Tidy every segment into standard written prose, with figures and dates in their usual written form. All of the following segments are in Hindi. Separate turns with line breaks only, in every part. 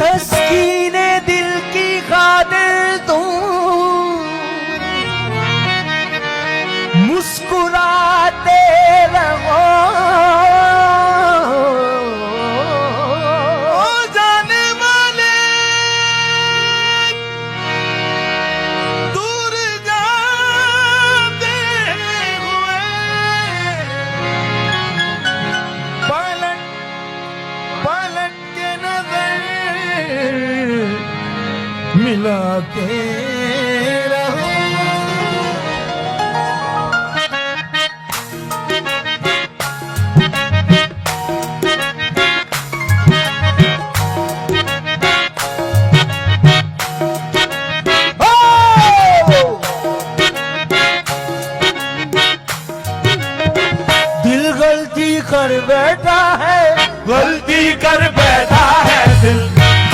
तस्कीने दिल की खातिर तुम मुस्कुराते रहो।
जाने वाले दूर जाते हुए पलट पलट के नजर मिलाते रहो।
दिल गलती कर बैठा है,
गलती कर बैठा है दिल,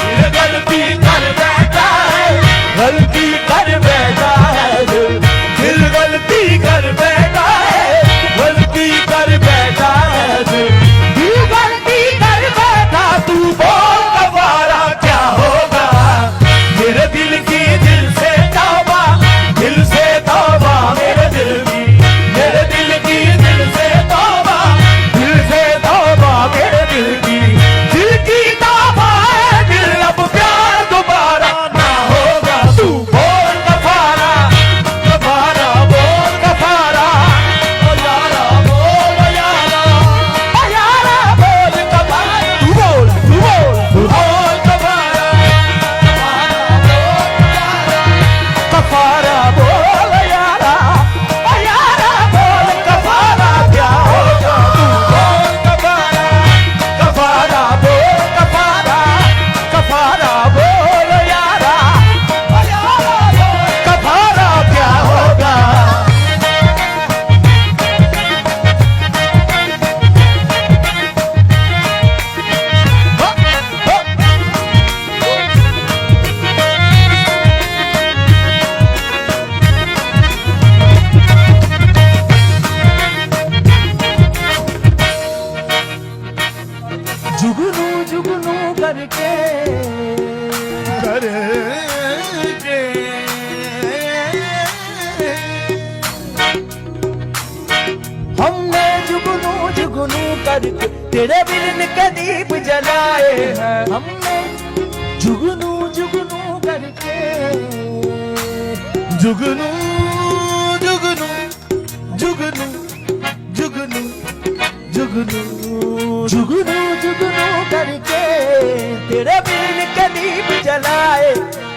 दिल गलती कर बैठा है, गलती कर बैठा है दिल, दिल गलती कर बैठा है, गलती कर बैठा है दिल, दिल गलती कर बैठा। तू बोल कबारा क्या होगा, मेरे दिल की दिल से तौबा, दिल से तौबा मेरे दिल की, मेरे दिल की दिल से तौबा, दिल से तौबा मेरे दिल की, दिल की तौबा है दिल, अब प्यार दोबारा ना होगा। तू बोल कफारा, कफारा बोल कफारा, ओ यारा बोल ओ यारा, ओ यारा बोल कफारा। तू बोल कफारा, कफारा बोल यारा, ओ यारा बोल कफारा क्या होगा। तू बोल कफारा, कफारा बोल कफारा, कफारा बोल यारा, ओ यारा बोल कफारा क्या होगा।
जुगनू जुगनू करके
करके
हमने जुगनू जुगनू करके तेरे बिन के दीप जलाए हैं। हमने जुगनू जुगनू करके
जुगनू जुगनू जुगनू जुगनू जुगनू
जुगनू जुगनू करके तेरे बिन के दीप जलाए।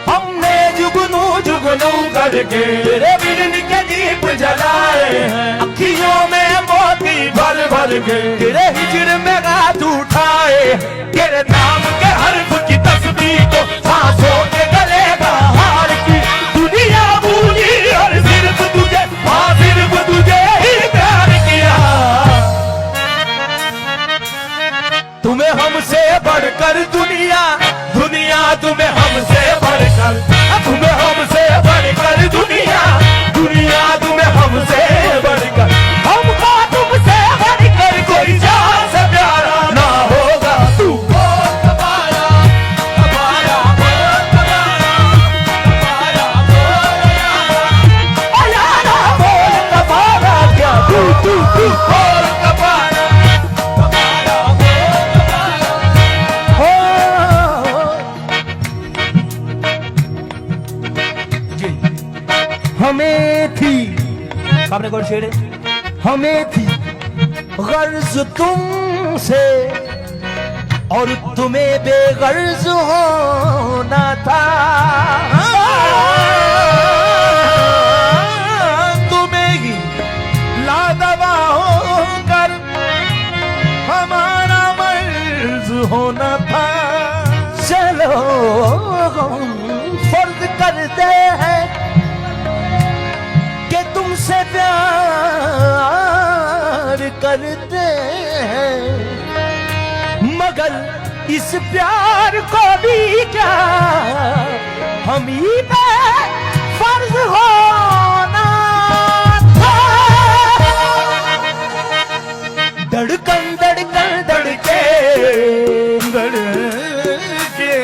हमने जुगनू जुगनू
करके
तेरे बिन के दीप जलाए हैं।
अखियों में मोती भर भर के
तेरे हिजर में हाथ उठाए।
तेरे नाम के हर्फ की तस्बीह को सांसों के गले का हार की दुनिया भूली और सिर्फ तुझे, हाँ सिर्फ तुझे ही प्यार किया।
तुम्हें हमसे
बढ़कर दुनिया, दुनिया तुम्हें हमसे बढ़कर, तुम्हें हमसे बढ़कर दुनिया, दुनिया तुम्हें हमसे बढ़कर, हमको तुमसे बढ़कर कोई जान से प्यारा ना होगा। तू बोल कबारा, कबारा बोल कबारा, कबारा बोल यारा, ओ यारा बोल कबारा क्या। तू बोल कबारा, कबारा बोल कबारा।
हो हमें थी, आपने कौन शेर है? हमें थी गर्ज तुमसे और तुम्हें बेगर्ज होना था।
तुम्हें ही लादवा होकर हमारा मर्ज होना था।
चलो हम फर्ज करते हैं कि तुमसे प्यार करते हैं, मगर इस प्यार को भी क्या हम ही पे फर्ज होना था। धड़कन धड़कन धड़के
धड़के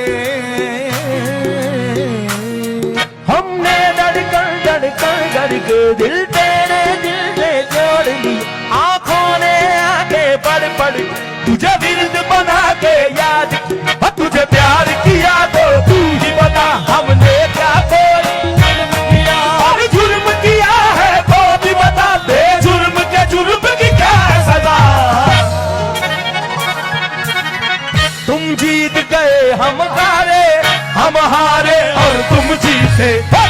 गए हम हारे
हम हारे और तुम जीते।